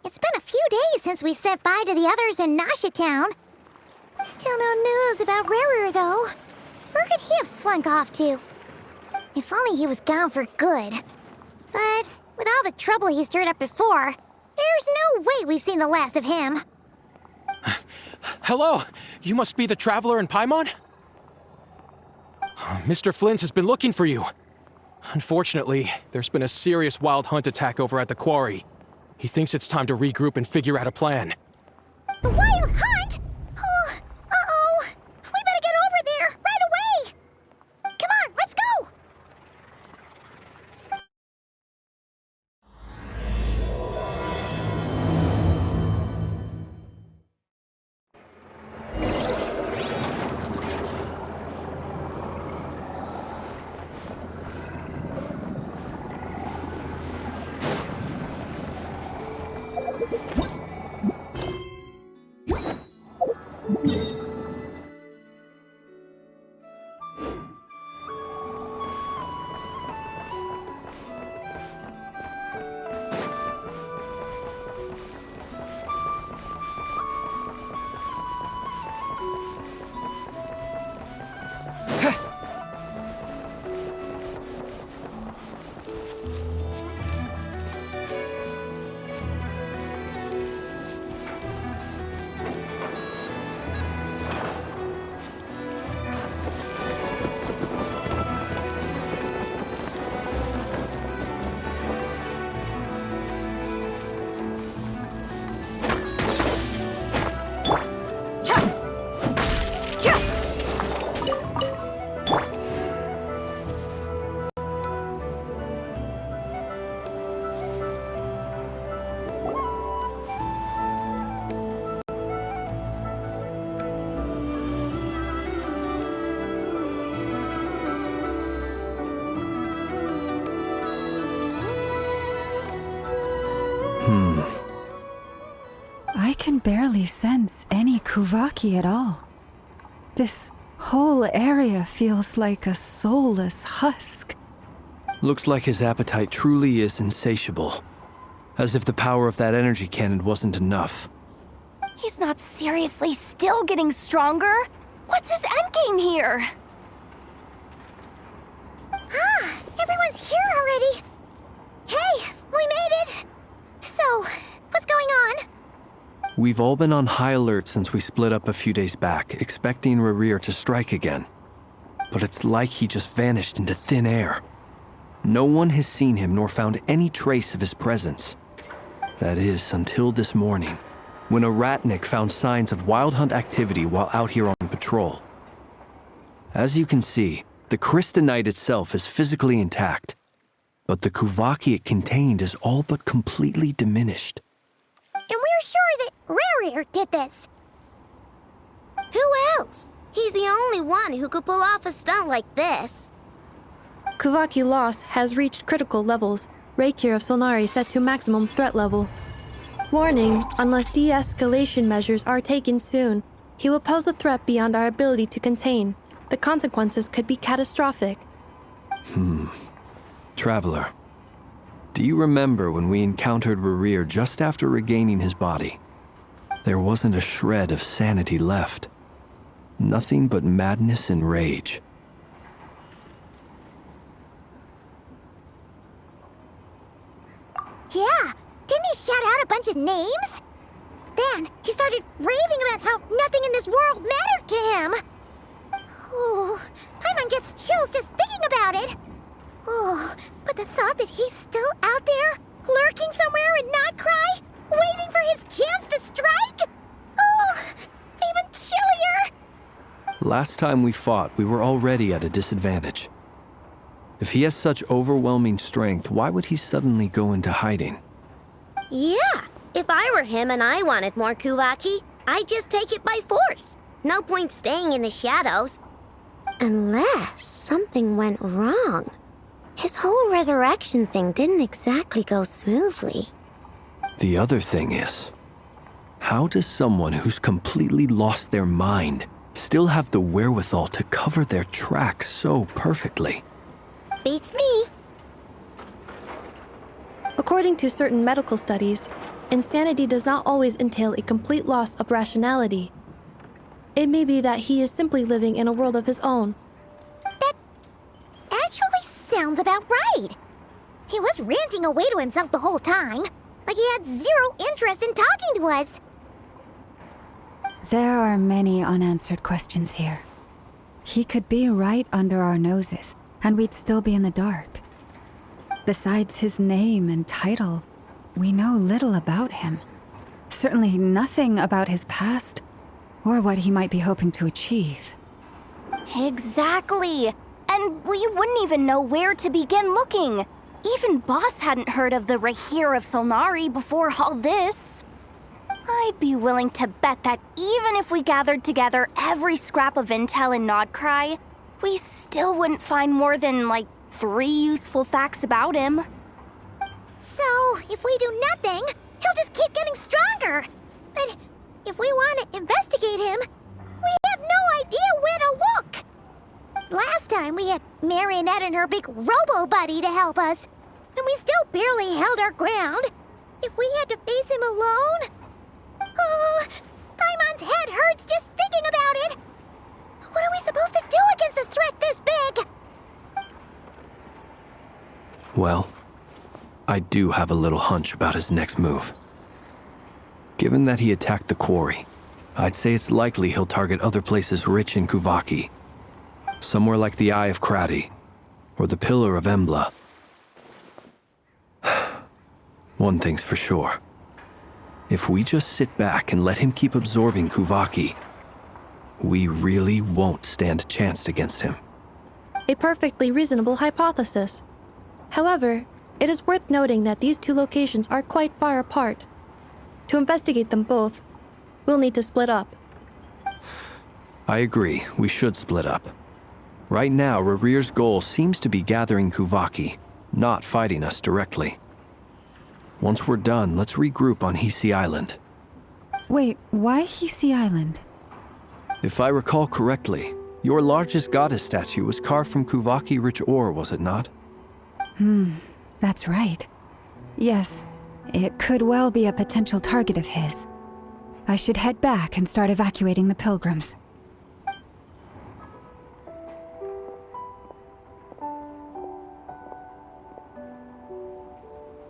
It's been a few days since we said bye to the others in Nasha Town. Still no news about Rarer, though. Where could he have slunk off to? If only he was gone for good. But with all the trouble he stirred up before, there's no way we've seen the last of him. Hello! You must be the traveler in Paimon? Mr. Flynn has been looking for you. Unfortunately, there's been a serious wild hunt attack over at the quarry. He thinks it's time to regroup and figure out a plan. The wild hunt? Oh, uh-oh. We better get over there, right away! Come on, let's go! I can barely sense any Kuvaki at all. This whole area feels like a soulless husk. Looks like his appetite truly is insatiable. As if the power of that energy cannon wasn't enough. He's not seriously still getting stronger? What's his endgame here? Ah, everyone's here already. Hey, we made it. So, what's going on? We've all been on high alert since we split up a few days back, expecting Rarir to strike again. But it's like he just vanished into thin air. No one has seen him nor found any trace of his presence. That is, until this morning, when a ratnik found signs of wild hunt activity while out here on patrol. As you can see, the crystalite itself is physically intact, but the Kuvaki it contained is all but completely diminished. And we're sure that Rarir did this. Who the only one who could pull off a stunt like this. Kuvaki loss has reached critical levels. Reikir of Solnari set to maximum threat level. Warning, unless de-escalation measures are taken soon, he will pose a threat beyond our ability to contain. The consequences could be catastrophic. Traveler, do you remember when we encountered Rerir just after regaining his body? There wasn't a shred of sanity left. Nothing but madness and rage. Yeah, didn't he shout out a bunch of names? Then he started raving about how nothing in this world mattered to him. Oh, Paimon gets chills just thinking about it. Oh, but the thought that he's still out there, lurking somewhere in Notcry, waiting for his chance to strike? Oh, even chillier! Last time we fought, we were already at a disadvantage. If he has such overwhelming strength, why would he suddenly go into hiding? Yeah, if I were him and I wanted more Kuvaki, I'd just take it by force. No point staying in the shadows. Unless something went wrong. His whole resurrection thing didn't exactly go smoothly. The other thing is, how does someone who's completely lost their mind still have the wherewithal to cover their tracks so perfectly? Beats me. According to certain medical studies, insanity does not always entail a complete loss of rationality. It may be that he is simply living in a world of his own. That actually sounds about right. He was ranting away to himself the whole time, like he had zero interest in talking to us. There are many unanswered questions here. He could be right under our noses, and we'd still be in the dark. Besides his name and title, we know little about him. Certainly nothing about his past, or what he might be hoping to achieve. Exactly. And we wouldn't even know where to begin looking. Even Boss hadn't heard of the Reikir of Solnari before all this. I'd be willing to bet that even if we gathered together every scrap of intel in Nodcry, we still wouldn't find more than, 3 useful facts about him. So, if we do nothing, he'll just keep getting stronger. But if we want to investigate him, we have no idea where to look. Last time we had Marionette and her big robo-buddy to help us, and we still barely held our ground. If we had to face him alone... Oh, Paimon's head hurts just thinking about it. What are we supposed to do against a threat this big? Well, I do have a little hunch about his next move. Given that he attacked the quarry, I'd say it's likely he'll target other places rich in Kuvaki. Somewhere like the Eye of Krati, or the Pillar of Embla. One thing's for sure. If we just sit back and let him keep absorbing Kuvaki, we really won't stand a chance against him. A perfectly reasonable hypothesis. However, it is worth noting that these two locations are quite far apart. To investigate them both, we'll need to split up. I agree, we should split up. Right now, Rerir's goal seems to be gathering Kuvaki, not fighting us directly. Once we're done, let's regroup on Hisi Island. Wait, why Hisi Island? If I recall correctly, your largest goddess statue was carved from Kuvaki-rich ore, was it not? That's right. Yes, it could well be a potential target of his. I should head back and start evacuating the pilgrims.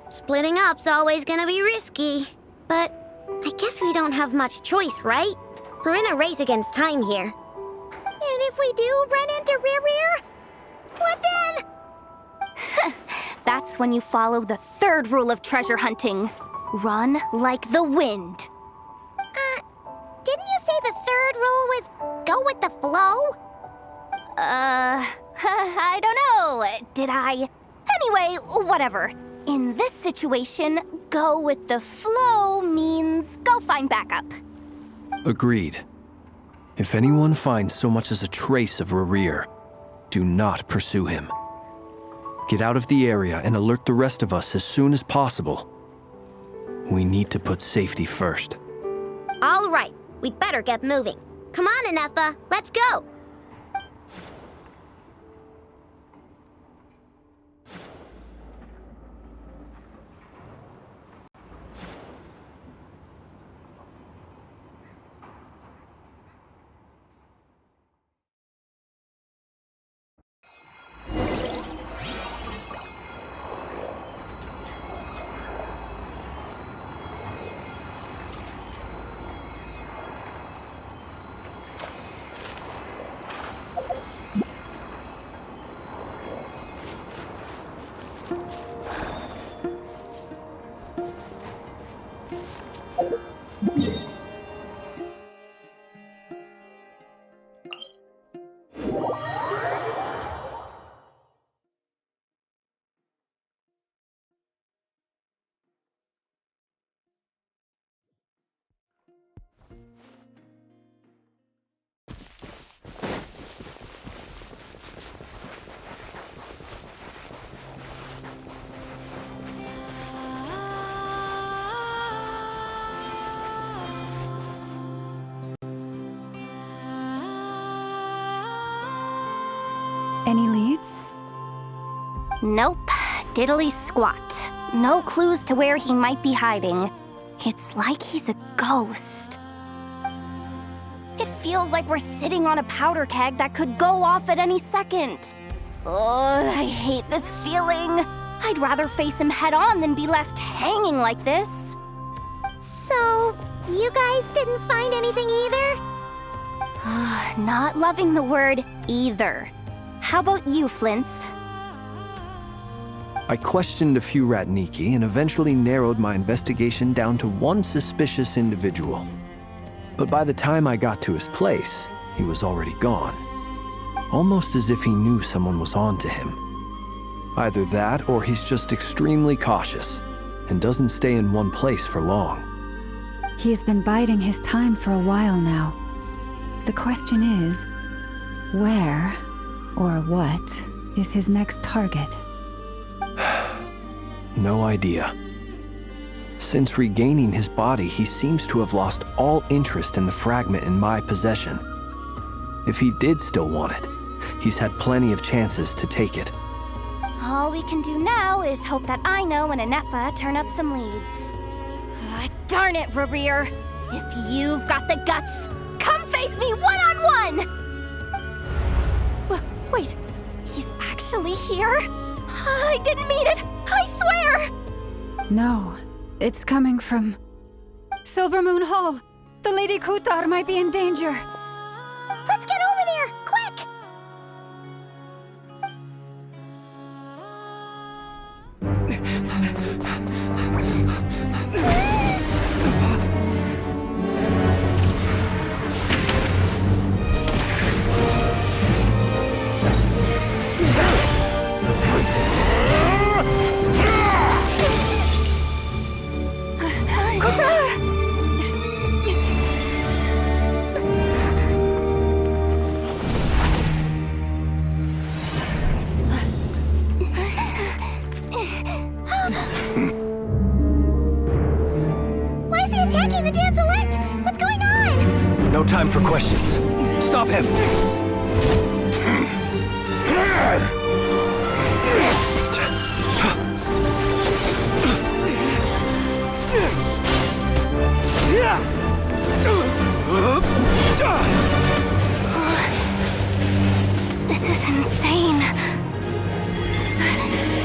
Splitting up's always gonna be risky. But I guess we don't have much choice, right? We're in a race against time here. And if we do run into Rerir, what then? That's when you follow the third rule of treasure hunting. Run like the wind. Didn't you say the third rule was go with the flow? I don't know. Did I? Anyway, whatever. In this situation, go with the flow means go find backup. Agreed. If anyone finds so much as a trace of Rerir, do not pursue him. Get out of the area and alert the rest of us as soon as possible. We need to put safety first. All right, we'd better get moving. Come on, Anetha, let's go! Any leads? Nope. Diddly squat. No clues to where he might be hiding. It's like he's a ghost. It feels like we're sitting on a powder keg that could go off at any second. Ugh, I hate this feeling. I'd rather face him head on than be left hanging like this. So, you guys didn't find anything either? Not loving the word either. How about you, Flint's? I questioned a few Ratniki and eventually narrowed my investigation down to one suspicious individual. But by the time I got to his place, he was already gone. Almost as if he knew someone was on to him. Either that or he's just extremely cautious and doesn't stay in one place for long. He's been biding his time for a while now. The question is, where or what is his next target? No idea. Since regaining his body, he seems to have lost all interest in the fragment in my possession. If he did still want it, he's had plenty of chances to take it. All we can do now is hope that Aino and Anetha turn up some leads. Darn it, Rerir! If you've got the guts, come face me one-on-one! Wait, he's actually here? I didn't mean it! I swear! No, it's coming from Silver Moon Hall. The Lady Kutar might be in danger. Let's get over there, quick! Why is he attacking the damselette? What's going on? No time for questions. Stop him! This is insane.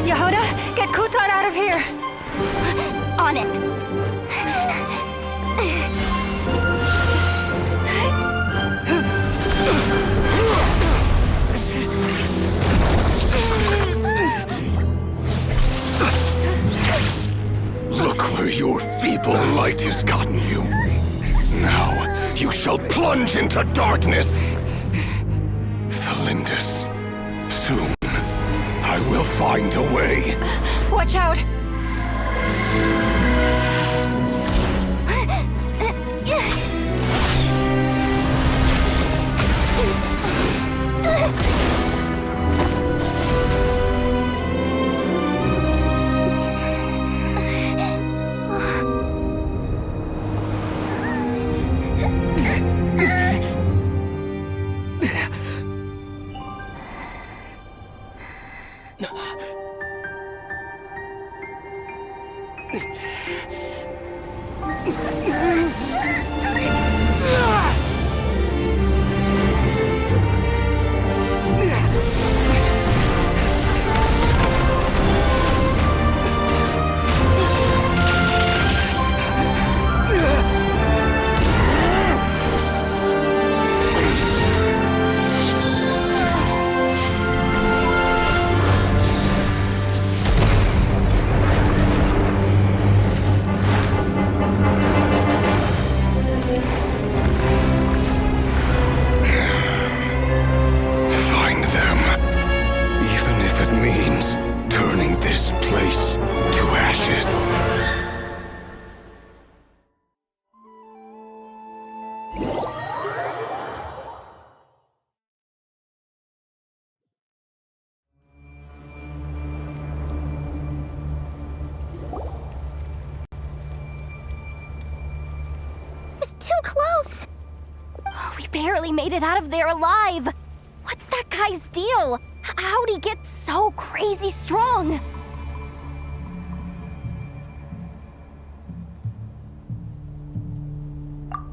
Yehuda, get Kutar out of here! On it. Look where your feeble light has gotten you. Now you shall plunge into darkness. Thalindus, soon I will find a way. Watch out! too close. We barely made it out of there alive. What's that guy's deal? How'd he get so crazy strong?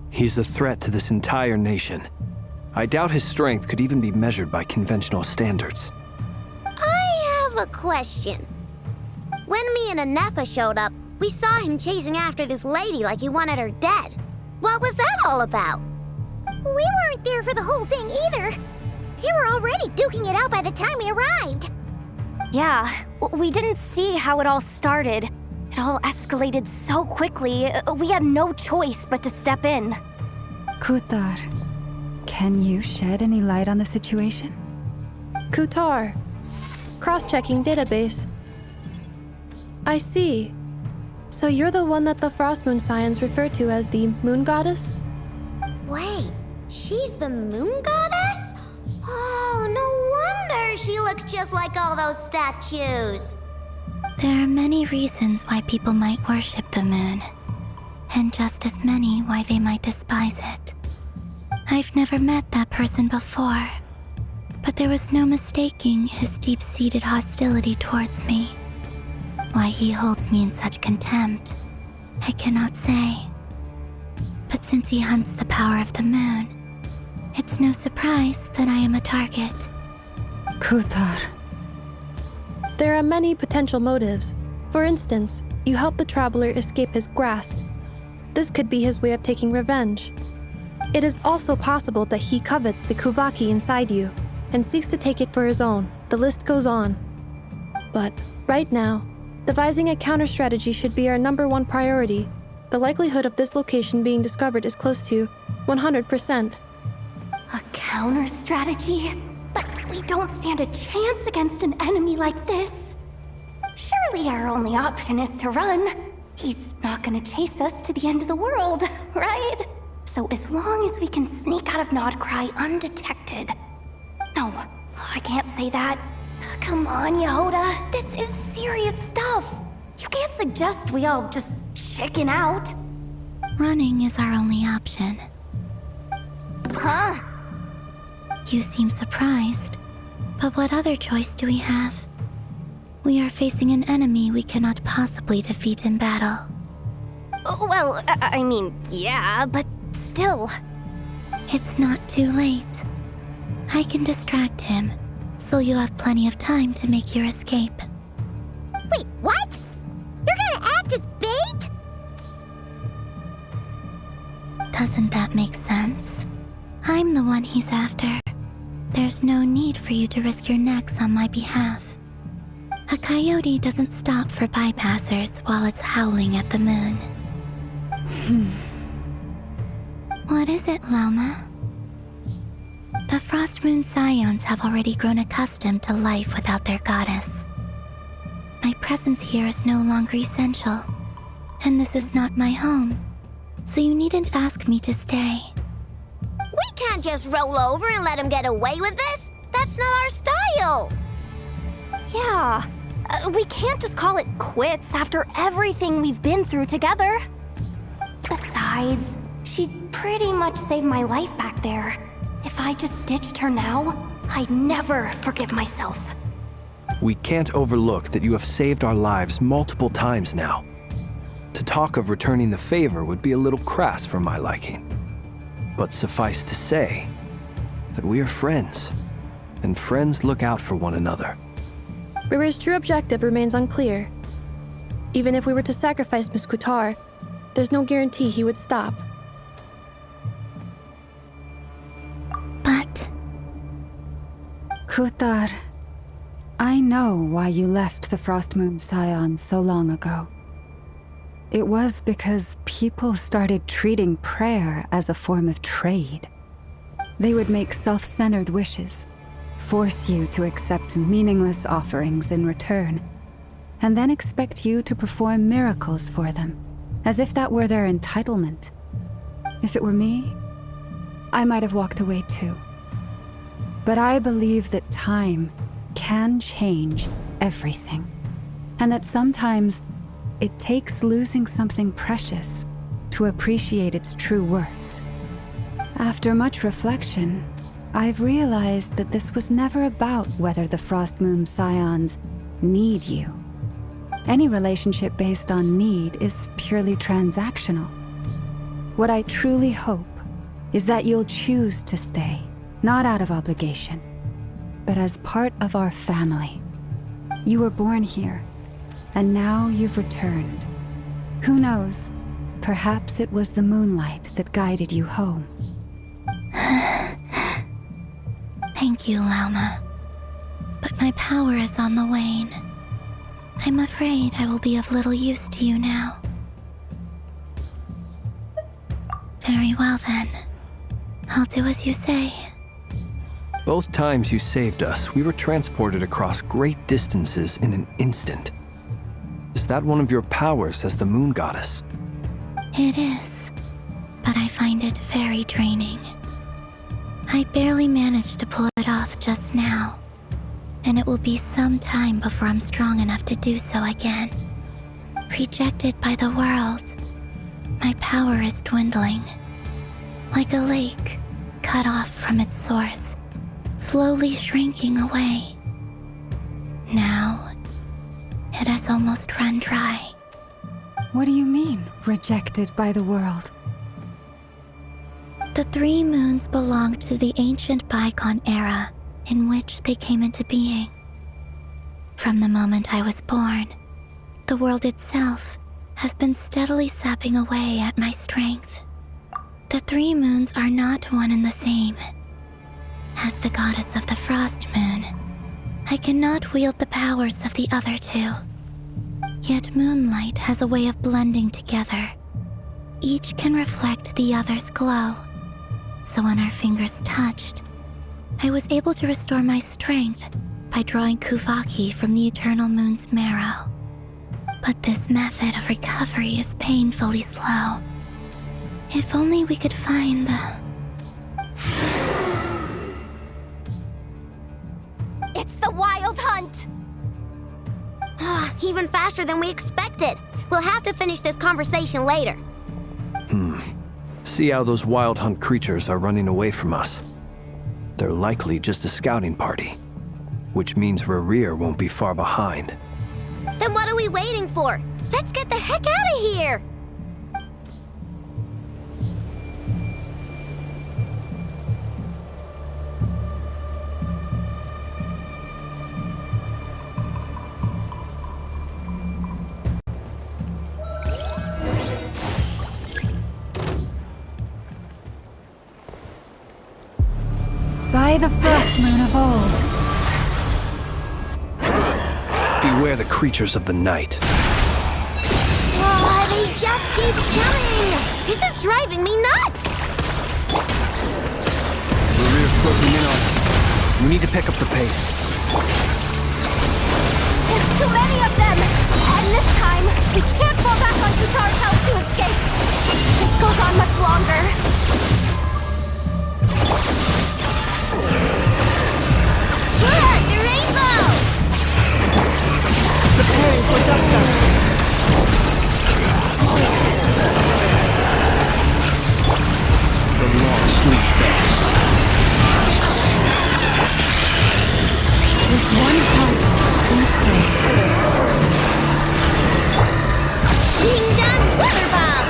He's a threat to this entire nation. I doubt his strength could even be measured by conventional standards. I have a question. When me and Anefa showed up, we saw him chasing after this lady like he wanted her dead. What was that all about? We weren't there for the whole thing either. They were already duking it out by the time we arrived. Yeah, we didn't see how it all started. It all escalated so quickly, we had no choice but to step in. Kutar, can you shed any light on the situation? Kutar. Cross-checking database. I see. So you're the one that the Frost Moon Scions refer to as the Moon Goddess? Wait, she's the moon goddess? Oh, no wonder she looks just like all those statues. There are many reasons why people might worship the moon, and just as many why they might despise it. I've never met that person before, but there was no mistaking his deep-seated hostility towards me. Why he holds me in such contempt, I cannot say. But since he hunts the power of the moon, it's no surprise that I am a target. Kutar. There are many potential motives. For instance, you help the traveler escape his grasp. This could be his way of taking revenge. It is also possible that he covets the Kuvaki inside you and seeks to take it for his own. The list goes on. But right now, devising a counter-strategy should be our #1 priority. The likelihood of this location being discovered is close to 100%. A counter strategy? But we don't stand a chance against an enemy like this. Surely our only option is to run. He's not gonna chase us to the end of the world, right? So as long as we can sneak out of Nodcry undetected. No, I can't say that. Come on, Yehoda, this is serious stuff. You can't suggest we all just chicken out. Running is our only option. Huh? You seem surprised, but what other choice do we have? We are facing an enemy we cannot possibly defeat in battle. Well, I mean, yeah, but still. It's not too late. I can distract him, so you have plenty of time to make your escape. Wait, what? You're gonna act as bait? Doesn't that make sense? I'm the one he's after. There's no need for you to risk your necks on my behalf. A coyote doesn't stop for bypassers while it's howling at the moon. What is it, Loma? The Frost Moon Scions have already grown accustomed to life without their goddess. My presence here is no longer essential, and this is not my home, so you needn't ask me to stay. We can't just roll over and let him get away with this. That's not our style. Yeah, we can't just call it quits after everything we've been through together. Besides, she'd pretty much saved my life back there. If I just ditched her now, I'd never forgive myself. We can't overlook that you have saved our lives multiple times now. To talk of returning the favor would be a little crass for my liking. But suffice to say that we are friends, and friends look out for one another. Riri's true objective remains unclear. Even if we were to sacrifice Miss Kutar, there's no guarantee he would stop. But Kutar, I know why you left the Frost Moon Scions so long ago. It was because people started treating prayer as a form of trade. They would make self-centered wishes, force you to accept meaningless offerings in return, and then expect you to perform miracles for them, as if that were their entitlement. If it were me, I might have walked away too. But I believe that time can change everything, and that sometimes it takes losing something precious to appreciate its true worth. After much reflection, I've realized that this was never about whether the Frost Moon Scions need you. Any relationship based on need is purely transactional. What I truly hope is that you'll choose to stay, not out of obligation, but as part of our family. You were born here, and now you've returned. Who knows? Perhaps it was the moonlight that guided you home. Thank you, Lauma. But my power is on the wane. I'm afraid I will be of little use to you now. Very well then. I'll do as you say. Both times you saved us, we were transported across great distances in an instant. Is that one of your powers as the Moon Goddess? It is, but I find it very draining. I barely managed to pull it off just now, and it will be some time before I'm strong enough to do so again. Rejected by the world, my power is dwindling. Like a lake, cut off from its source, slowly shrinking away. Now, it has almost run dry. What do you mean, rejected by the world? The 3 moons belonged to the ancient bygone era in which they came into being. From the moment I was born, the world itself has been steadily sapping away at my strength. The 3 moons are not one and the same. As the goddess of the Frost Moon, I cannot wield the powers of the other 2. Yet moonlight has a way of blending together. Each can reflect the other's glow. So when our fingers touched, I was able to restore my strength by drawing Kuvaki from the eternal moon's marrow. But this method of recovery is painfully slow. If only we could find the... It's the Wild Hunt! Even faster than we expected. We'll have to finish this conversation later. See how those Wild Hunt creatures are running away from us. They're likely just a scouting party, which means Rerir won't be far behind. Then what are we waiting for? Let's get the heck out of here! By the Frost Moon of old. Beware the creatures of the night. Oh, they just keep coming! This is driving me nuts! Rerir's closing in on us. We need to pick up the pace. There's too many of them! And this time, we can't fall back on Kutar's house to escape! This goes on much longer. Look! The rainbow! Preparing for dust-up. The long sleep bands. With one heart, we pray. Ding dong weather bomb!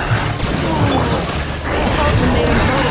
Ultimatum protocol.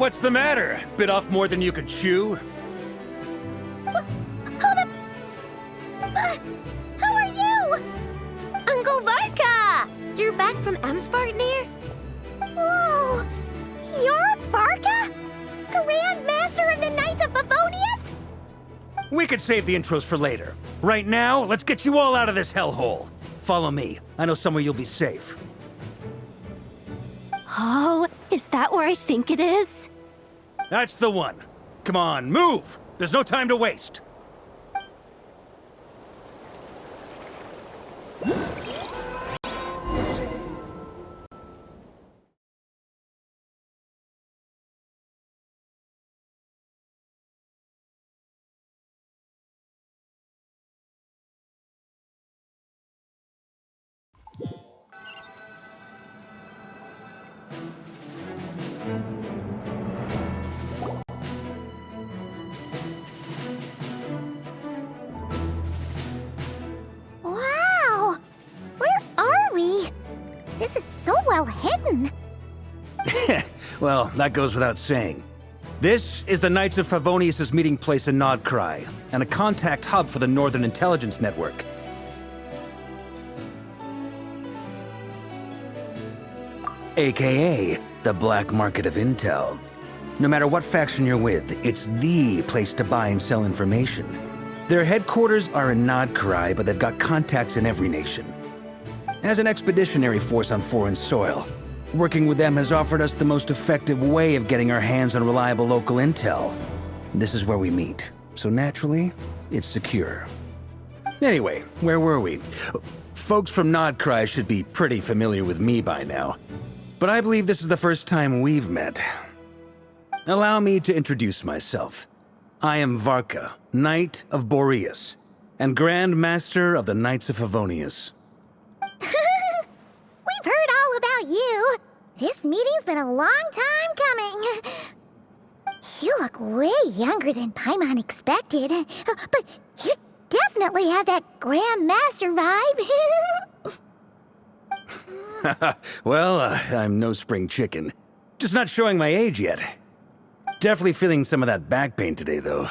What's the matter? Bit off more than you could chew? Who are you? Uncle Varka! You're back from Amsvartnir? Whoa! You're Varka? Grand Master of the Knights of Favonius? We could save the intros for later. Right now, let's get you all out of this hellhole. Follow me. I know somewhere you'll be safe. Oh, is that where I think it is? That's the one. Come on, move! There's no time to waste. Wow! Where are we? This is so well hidden. Well, that goes without saying. This is the Knights of Favonius' meeting place in Nodcry, and a contact hub for the Northern Intelligence Network. AKA, the black market of intel. No matter what faction you're with, it's the place to buy and sell information. Their headquarters are in Nodcry, but they've got contacts in every nation. As an expeditionary force on foreign soil, working with them has offered us the most effective way of getting our hands on reliable local intel. This is where we meet, so naturally, it's secure. Anyway, where were we? Folks from Nodcry should be pretty familiar with me by now, but I believe this is the first time we've met. Allow me to introduce myself. I am Varka, Knight of Boreas, and Grand Master of the Knights of Favonius. We've heard all about you. This meeting's been a long time coming. You look way younger than Paimon expected, but you definitely have that Grand Master vibe. Well, I'm no spring chicken. Just not showing my age yet. Definitely feeling some of that back pain today, though.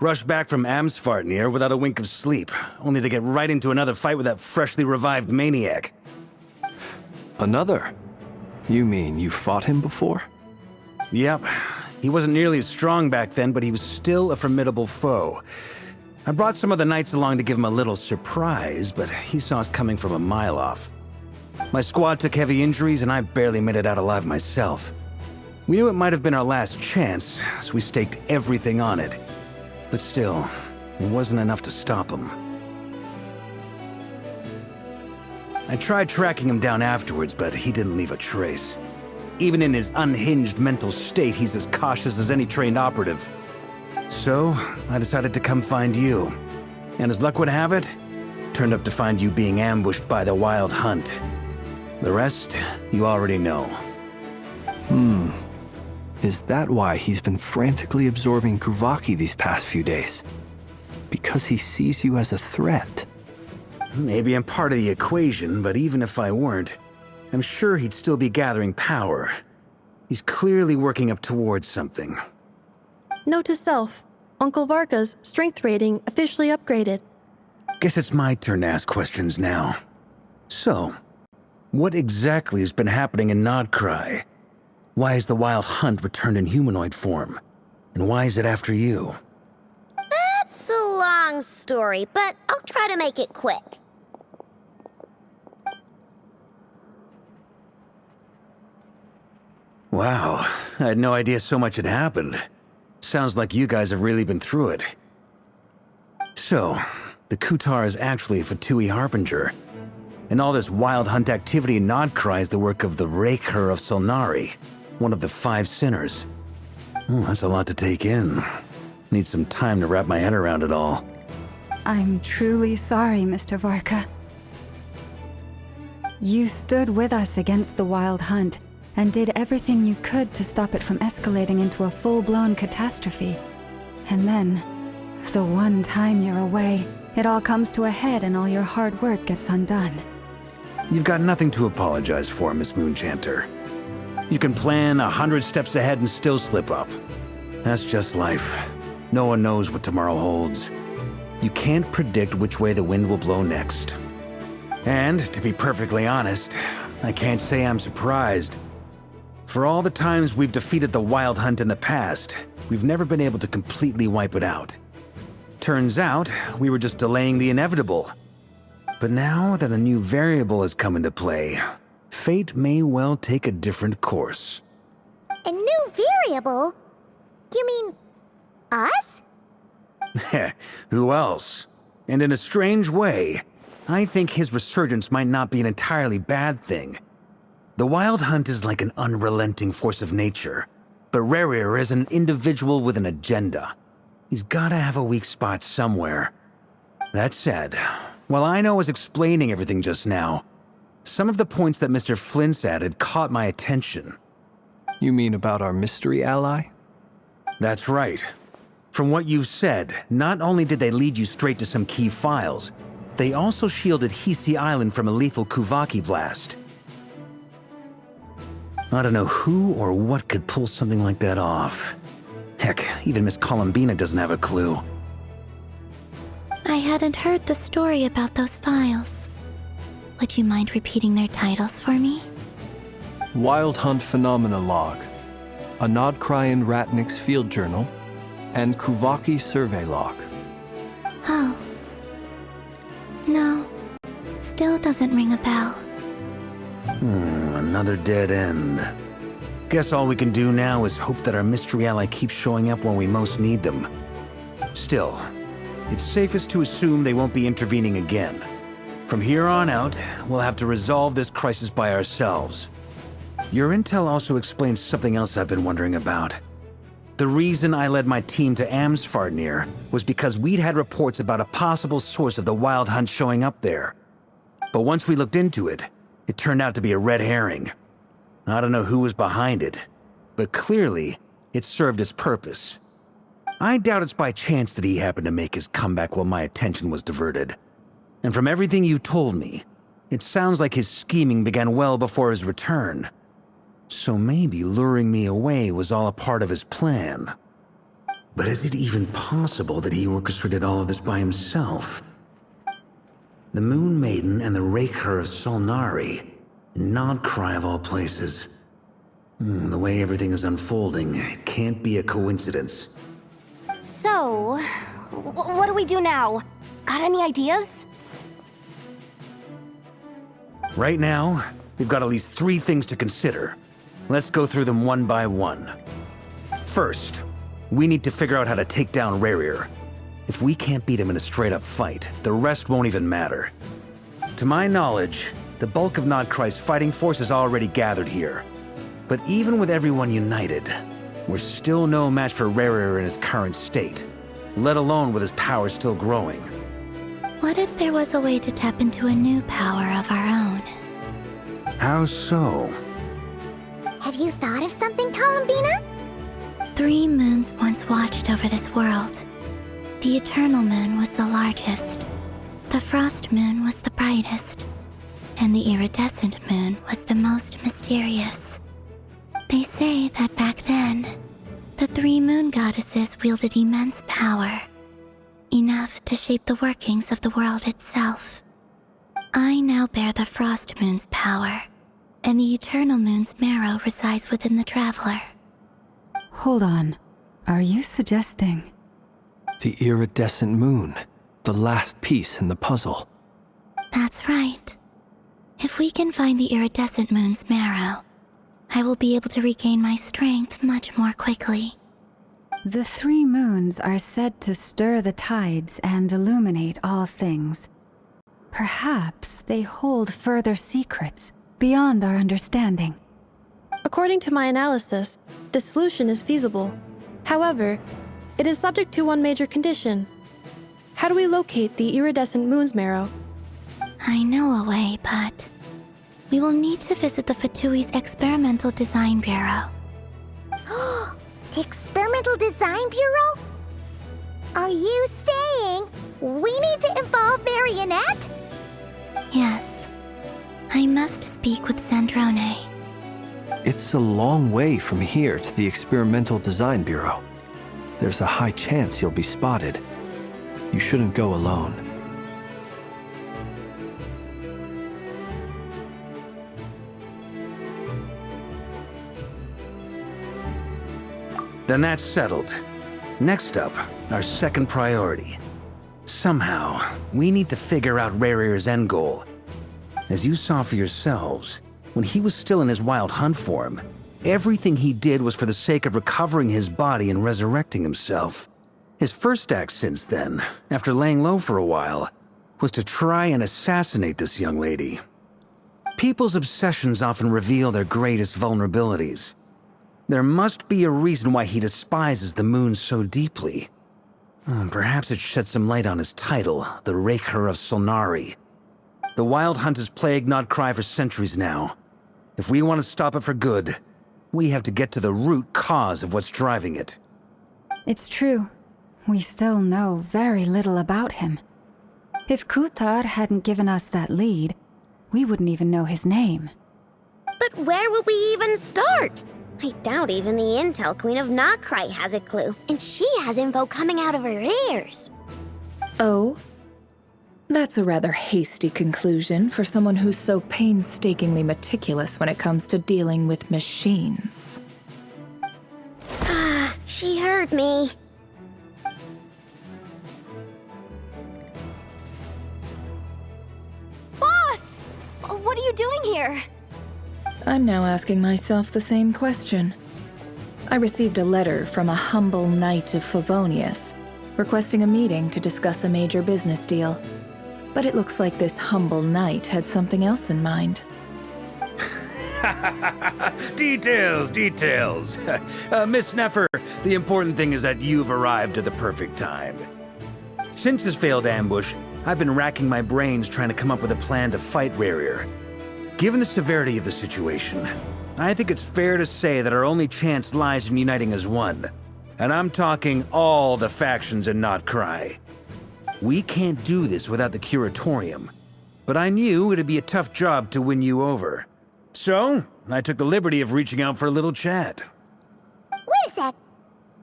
Rushed back from Amsvartnir without a wink of sleep, only to get right into another fight with that freshly revived maniac. Another? You mean you fought him before? Yep. He wasn't nearly as strong back then, but he was still a formidable foe. I brought some of the knights along to give him a little surprise, but he saw us coming from a mile off. My squad took heavy injuries, and I barely made it out alive myself. We knew it might have been our last chance, so we staked everything on it. But still, it wasn't enough to stop him. I tried tracking him down afterwards, but he didn't leave a trace. Even in his unhinged mental state, he's as cautious as any trained operative. So, I decided to come find you. And as luck would have it, turned up to find you being ambushed by the Wild Hunt. The rest, you already know. Is that why he's been frantically absorbing Kuvaki these past few days? Because he sees you as a threat? Maybe I'm part of the equation, but even if I weren't, I'm sure he'd still be gathering power. He's clearly working up towards something. Note to self, Uncle Varka's strength rating officially upgraded. Guess it's my turn to ask questions now. So, what exactly has been happening in Nodcry? Why is the Wild Hunt returned in humanoid form? And why is it after you? That's a long story, but I'll try to make it quick. Wow, I had no idea so much had happened. Sounds like you guys have really been through it. So, the Kutar is actually a Fatui Harbinger. And all this Wild Hunt activity in Nodcry is the work of the Raker of Solnari, one of the 5 sinners. That's a lot to take in. Need some time to wrap my head around it all. I'm truly sorry, Mr. Varka. You stood with us against the Wild Hunt and did everything you could to stop it from escalating into a full-blown catastrophe. And then, the one time you're away, it all comes to a head and all your hard work gets undone. You've got nothing to apologize for, Miss Moonchanter. You can plan 100 steps ahead and still slip up. That's just life. No one knows what tomorrow holds. You can't predict which way the wind will blow next. And, to be perfectly honest, I can't say I'm surprised. For all the times we've defeated the Wild Hunt in the past, we've never been able to completely wipe it out. Turns out, we were just delaying the inevitable. But now that a new variable has come into play, fate may well take a different course. A new variable? You mean us? Who else? And in a strange way, I think his resurgence might not be an entirely bad thing. The Wild Hunt is like an unrelenting force of nature, but Rerir is an individual with an agenda. He's gotta have a weak spot somewhere. That said, while I was explaining everything just now, some of the points that Mr. Flint's added caught my attention. You mean about our mystery ally? That's right. From what you've said, not only did they lead you straight to some key files, they also shielded Hisi Island from a lethal Kuvaki blast. I don't know who or what could pull something like that off. Heck, even Miss Columbina doesn't have a clue. I hadn't heard the story about those files. Would you mind repeating their titles for me? Wild Hunt Phenomena Log, a Nodcrian Ratnik's Field Journal, and Kuvaki Survey Log. Oh. No. Still doesn't ring a bell. Another dead end. Guess all we can do now is hope that our mystery ally keeps showing up when we most need them. Still, it's safest to assume they won't be intervening again. From here on out, we'll have to resolve this crisis by ourselves. Your intel also explains something else I've been wondering about. The reason I led my team to Amsfarnir was because we'd had reports about a possible source of the Wild Hunt showing up there. But once we looked into it, it turned out to be a red herring. I don't know who was behind it, but clearly, it served its purpose. I doubt it's by chance that he happened to make his comeback while my attention was diverted. And from everything you told me, it sounds like his scheming began well before his return. So maybe luring me away was all a part of his plan. But is it even possible that he orchestrated all of this by himself? The Moon Maiden and the Raker of Solnari, Nodcry of all places. The way everything is unfolding, it can't be a coincidence. So, what do we do now? Got any ideas? Right now, we've got at least 3 things to consider. Let's go through them one by one. First, we need to figure out how to take down Rerir. If we can't beat him in a straight-up fight, the rest won't even matter. To my knowledge, the bulk of Nodcry's fighting force is already gathered here. But even with everyone united, we're still no match for Rerir in his current state, let alone with his power still growing. What if there was a way to tap into a new power of our own? How so? Have you thought of something, Columbina? 3 moons once watched over this world. The Eternal Moon was the largest. The Frost Moon was the brightest. And the Iridescent Moon was the most mysterious. They say that back then, the 3 moon goddesses wielded immense power. Enough to shape the workings of the world itself. I now bear the Frost Moon's power, and the Eternal Moon's marrow resides within the Traveler. Hold on. Are you suggesting? The iridescent moon, the last piece in the puzzle. That's right. If we can find the Iridescent Moon's marrow, I will be able to regain my strength much more quickly. The 3 moons are said to stir the tides and illuminate all things. Perhaps they hold further secrets beyond our understanding. According to my analysis, the solution is feasible. However, it is subject to one major condition. How do we locate the Iridescent Moon's marrow? I know a way, but we will need to visit the Fatui's Experimental Design Bureau. The Experimental Design Bureau? Are you saying we need to involve Marionette? Yes. I must speak with Sandrone. It's a long way from here to the Experimental Design Bureau. There's a high chance you'll be spotted. You shouldn't go alone. Then that's settled. Next up, our second priority. Somehow, we need to figure out Rarir's end goal. As you saw for yourselves, when he was still in his wild hunt form, everything he did was for the sake of recovering his body and resurrecting himself. His first act since then, after laying low for a while, was to try and assassinate this young lady. People's obsessions often reveal their greatest vulnerabilities. There must be a reason why he despises the moon so deeply. Perhaps it sheds some light on his title, the Raker of Solnari. The Wild Hunt has plagued Nodcry for centuries now. If we want to stop it for good, we have to get to the root cause of what's driving it. It's true. We still know very little about him. If Kuthar hadn't given us that lead, we wouldn't even know his name. But where would we even start? I doubt even the Intel Queen of Nodcry has a clue, and she has info coming out of her ears. Oh? That's a rather hasty conclusion for someone who's so painstakingly meticulous when it comes to dealing with machines. She heard me. Boss! What are you doing here? I'm now asking myself the same question. I received a letter from a humble knight of Favonius, requesting a meeting to discuss a major business deal. But it looks like this humble knight had something else in mind. Details. Miss Neffer, the important thing is that you've arrived at the perfect time. Since his failed ambush, I've been racking my brains trying to come up with a plan to fight Rarir. Given the severity of the situation, I think it's fair to say that our only chance lies in uniting as one. And I'm talking all the factions in Nodcry. We can't do this without the Curatorium, but I knew it'd be a tough job to win you over. So, I took the liberty of reaching out for a little chat. Wait a sec.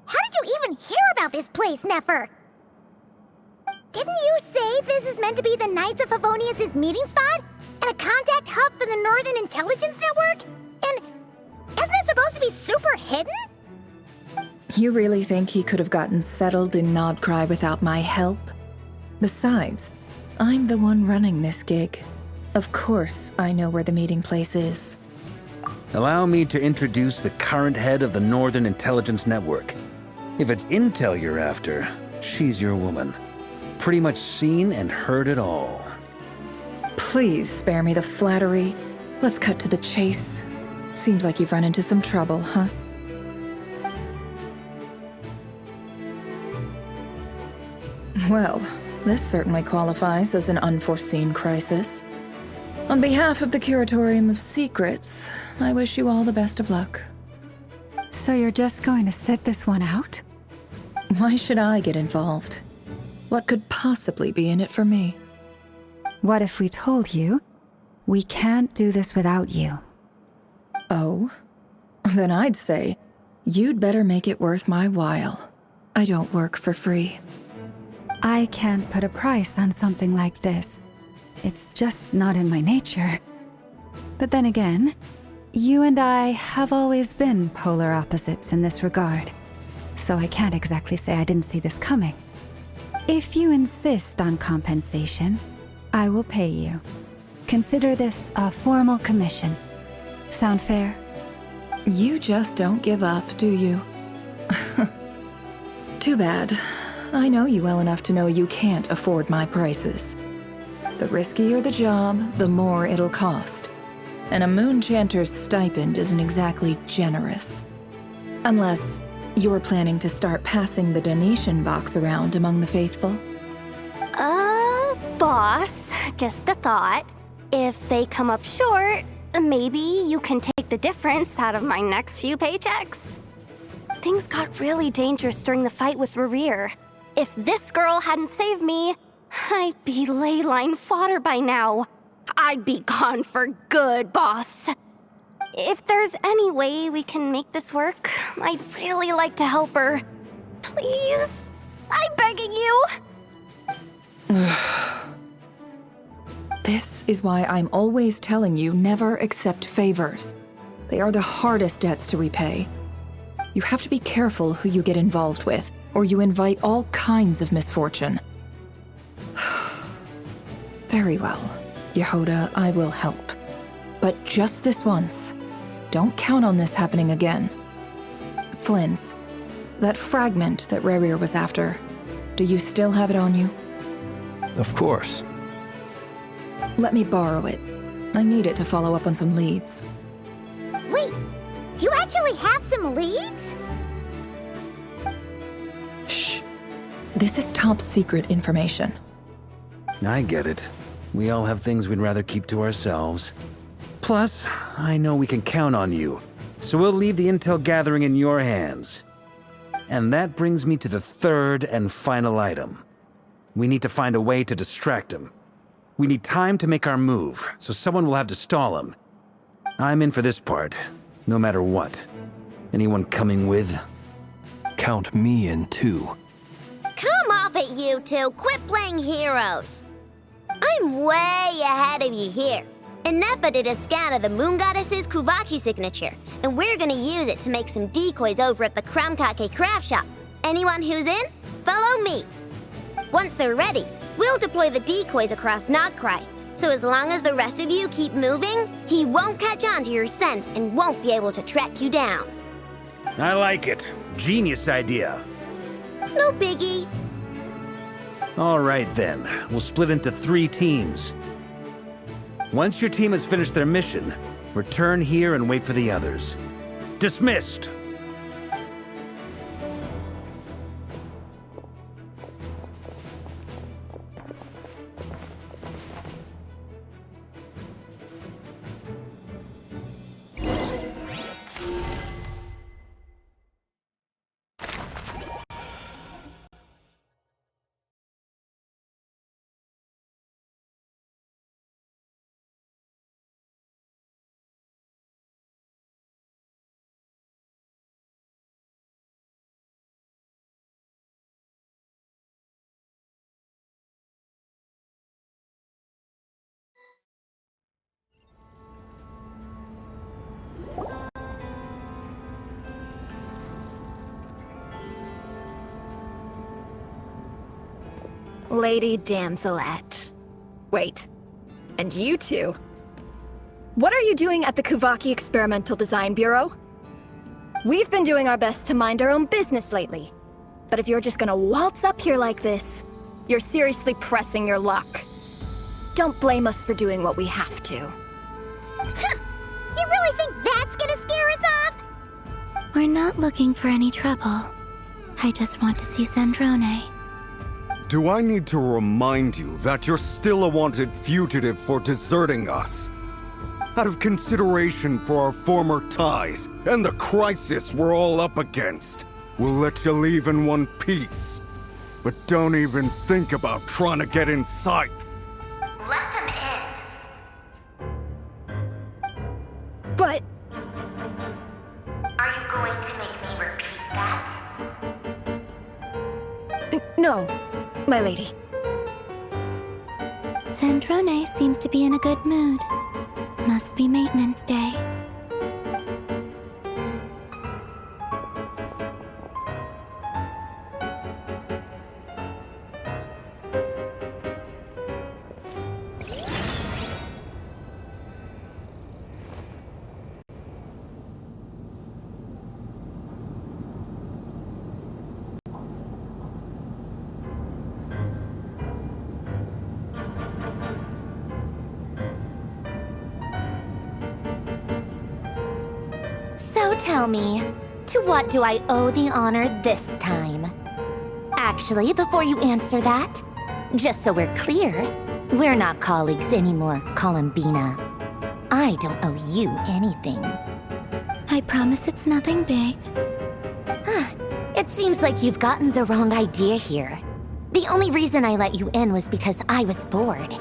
How did you even hear about this place, Neffer? Didn't you say this is meant to be the Knights of Favonius' meeting spot? And a contact hub for the Northern Intelligence Network? And isn't it supposed to be super hidden? You really think he could have gotten settled in Nodcry without my help? Besides, I'm the one running this gig. Of course I know where the meeting place is. Allow me to introduce the current head of the Northern Intelligence Network. If it's intel you're after, she's your woman. Pretty much seen and heard it all. Please spare me the flattery. Let's cut to the chase. Seems like you've run into some trouble, huh? Well, this certainly qualifies as an unforeseen crisis. On behalf of the Curatorium of Secrets, I wish you all the best of luck. So you're just going to sit this one out? Why should I get involved? What could possibly be in it for me? What if we told you we can't do this without you? Oh? Then I'd say, you'd better make it worth my while. I don't work for free. I can't put a price on something like this. It's just not in my nature. But then again, you and I have always been polar opposites in this regard, so I can't exactly say I didn't see this coming. If you insist on compensation, I will pay you. Consider this a formal commission. Sound fair? You just don't give up, do you? Too bad. I know you well enough to know you can't afford my prices. The riskier the job, the more it'll cost. And a Moonchanter's stipend isn't exactly generous. Unless you're planning to start passing the donation box around among the faithful. Boss, just a thought. If they come up short, maybe you can take the difference out of my next few paychecks. Things got really dangerous during the fight with Rarir. If this girl hadn't saved me, I'd be ley line fodder by now. I'd be gone for good, boss. If there's any way we can make this work, I'd really like to help her. Please? I'm begging you! This is why I'm always telling you never accept favors. They are the hardest debts to repay. You have to be careful who you get involved with, or you invite all kinds of misfortune. Very well, Yehoda, I will help. But just this once. Don't count on this happening again. Flynn's, that fragment that Rerir was after, do you still have it on you? Of course. Let me borrow it. I need it to follow up on some leads. Wait, you actually have some leads? Shh. This is top secret information. I get it. We all have things we'd rather keep to ourselves. Plus, I know we can count on you, so we'll leave the intel gathering in your hands. And that brings me to the third and final item. We need to find a way to distract him. We need time to make our move, so someone will have to stall him. I'm in for this part, no matter what. Anyone coming with? Count me in too. Come off it, you two. Quit playing heroes. I'm way ahead of you here. Nefa did a scan of the Moon Goddess's Kuvaki signature, and we're gonna use it to make some decoys over at the Kramkake craft shop. Anyone who's in, follow me. Once they're ready, we'll deploy the decoys across Nogcry. So as long as the rest of you keep moving, he won't catch on to your scent and won't be able to track you down. I like it. Genius idea. No biggie. All right then, we'll split into 3 teams. Once your team has finished their mission, return here and wait for the others. Dismissed! Lady Damselette. Wait, and you two? What are you doing at the Kuvaki Experimental Design Bureau? We've been doing our best to mind our own business lately. But if you're just gonna waltz up here like this, you're seriously pressing your luck. Don't blame us for doing what we have to. Huh! You really think that's gonna scare us off? We're not looking for any trouble. I just want to see Zandrone. Do I need to remind you that you're still a wanted fugitive for deserting us? Out of consideration for our former ties and the crisis we're all up against, we'll let you leave in one piece. But don't even think about trying to get inside. Let them in. But... Are you going to make me repeat that? No, my lady. Zandrone seems to be in a good mood. Must be maintenance day. So tell me, to what do I owe the honor this time? Actually, before you answer that, just so we're clear, we're not colleagues anymore, Columbina. I don't owe you anything. I promise it's nothing big. It seems like you've gotten the wrong idea here. The only reason I let you in was because I was bored.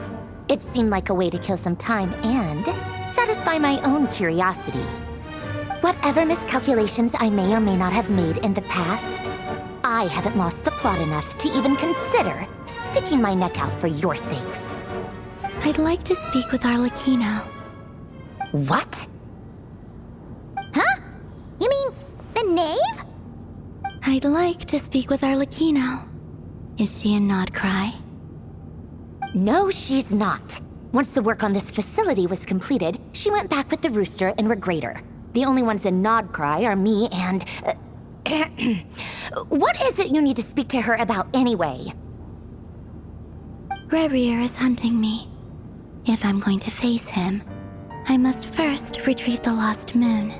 It seemed like a way to kill some time and satisfy my own curiosity. Whatever miscalculations I may or may not have made in the past, I haven't lost the plot enough to even consider sticking my neck out for your sakes. I'd like to speak with Arlecchino. What? Huh? You mean the knave? I'd like to speak with Arlecchino. Is she in Nodcry? No, she's not. Once the work on this facility was completed, she went back with the Rooster and Regrator. The only ones in Nodcry are me and... What is it you need to speak to her about anyway? Rerir is hunting me. If I'm going to face him, I must first retrieve the lost moon.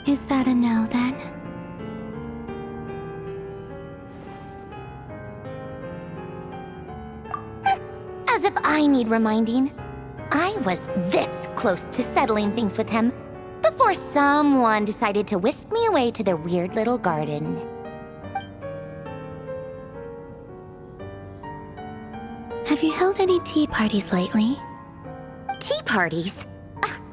Is that a no, then? As if I need reminding. I was this close to settling things with him before someone decided to whisk me away to their weird little garden. Have you held any tea parties lately? Tea parties?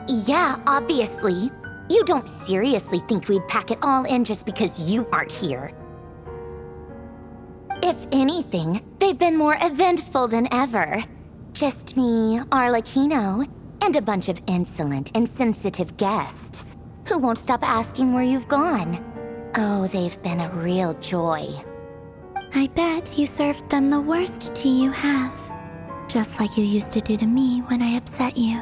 Yeah, obviously. You don't seriously think we'd pack it all in just because you aren't here. If anything, they've been more eventful than ever. Just me, Arlecchino, and a bunch of insolent, insensitive guests who won't stop asking where you've gone. Oh, they've been a real joy. I bet you served them the worst tea you have. Just like you used to do to me when I upset you.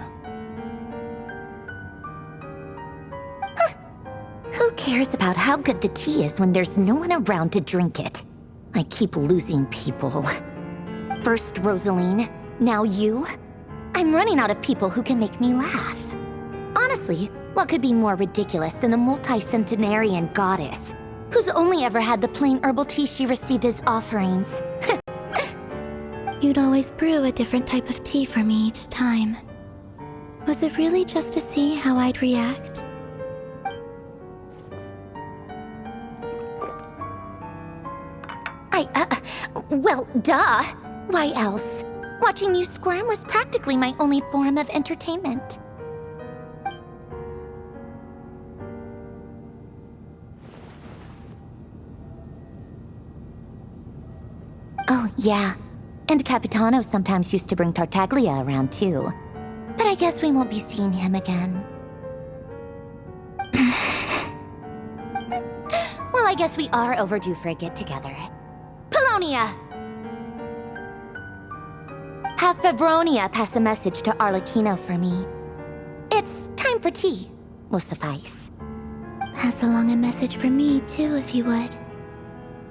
Who cares about how good the tea is when there's no one around to drink it? I keep losing people. First Rosaline, now you. I'm running out of people who can make me laugh. Honestly, what could be more ridiculous than the multi-centenarian goddess, who's only ever had the plain herbal tea she received as offerings? You'd always brew a different type of tea for me each time. Was it really just to see how I'd react? Well, duh. Why else? Watching you squirm was practically my only form of entertainment. Oh, yeah. And Capitano sometimes used to bring Tartaglia around, too. But I guess we won't be seeing him again. Well, I guess we are overdue for a get-together. Polonia! Have Febronia pass a message to Arlecchino for me. It's time for tea. Will suffice. Pass along a message for me, too, if you would.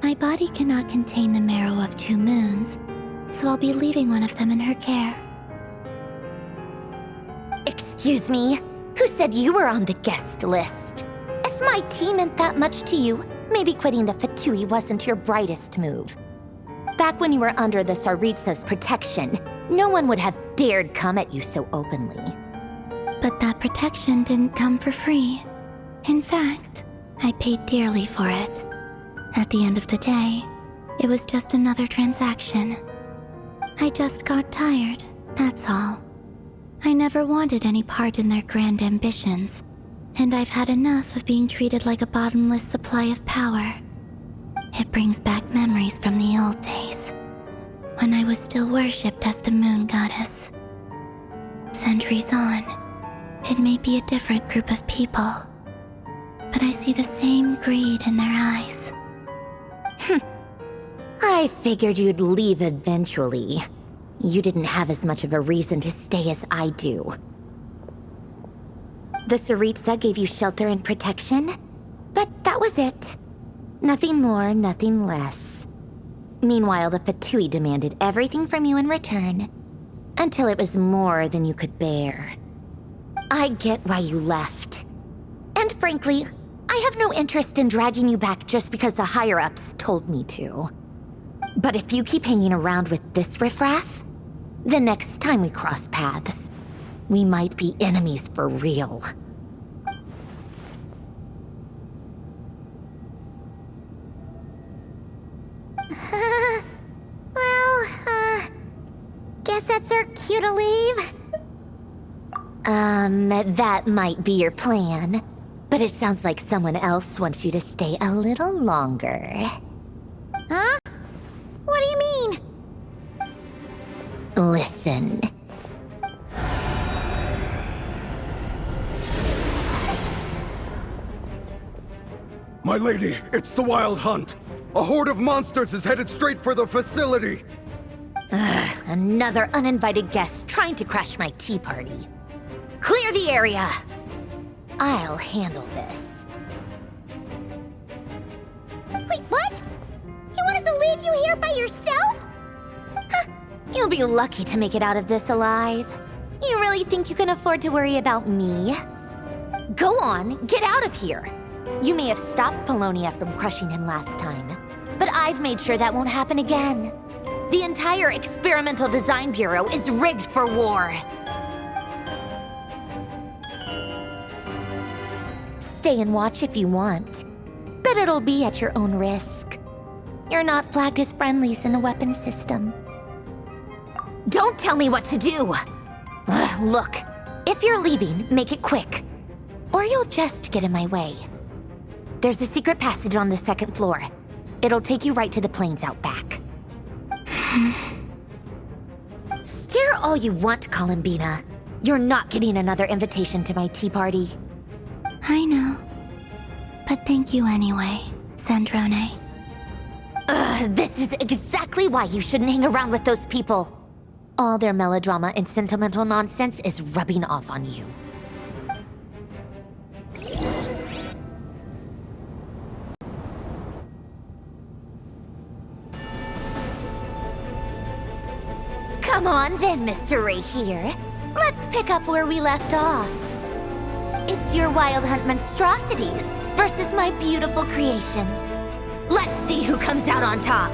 My body cannot contain the marrow of 2 moons, so I'll be leaving one of them in her care. Excuse me? Who said you were on the guest list? If my tea meant that much to you, maybe quitting the Fatui wasn't your brightest move. Back when you were under the Tsaritsa's protection, no one would have dared come at you so openly. But that protection didn't come for free. In fact, I paid dearly for it. At the end of the day, it was just another transaction. I just got tired, that's all. I never wanted any part in their grand ambitions, and I've had enough of being treated like a bottomless supply of power. It brings back memories from the old days, when I was still worshipped as the moon goddess. Centuries on, it may be a different group of people, but I see the same greed in their eyes. I figured you'd leave eventually. You didn't have as much of a reason to stay as I do. The Tsaritsa gave you shelter and protection, but that was it. Nothing more, nothing less. Meanwhile, the Fatui demanded everything from you in return, until it was more than you could bear. I get why you left. And frankly, I have no interest in dragging you back just because the higher-ups told me to. But if you keep hanging around with this riffraff, the next time we cross paths, we might be enemies for real. Guess that's our cue to leave. That might be your plan. But it sounds like someone else wants you to stay a little longer. Huh? What do you mean? Listen. My lady, it's the Wild Hunt. A horde of monsters is headed straight for the facility. Another uninvited guest trying to crash my tea party. Clear the area! I'll handle this. Wait, what? You want us to leave you here by yourself? Huh. You'll be lucky to make it out of this alive. You really think you can afford to worry about me? Go on, get out of here. You may have stopped Polonia from crushing him last time, but I've made sure that won't happen again. The entire Experimental Design Bureau is rigged for war. Stay and watch if you want, but it'll be at your own risk. You're not flagged as friendlies in the weapons system. Don't tell me what to do! Look, if you're leaving, make it quick, or you'll just get in my way. There's a secret passage on the second floor. It'll take you right to the plains out back. Stare all you want, Columbina. You're not getting another invitation to my tea party. I know. But thank you anyway, Sandrone. This is exactly why you shouldn't hang around with those people. All their melodrama and sentimental nonsense is rubbing off on you. Come on then, Mr. Ray here. Let's pick up where we left off. It's your Wild Hunt monstrosities versus my beautiful creations. Let's see who comes out on top.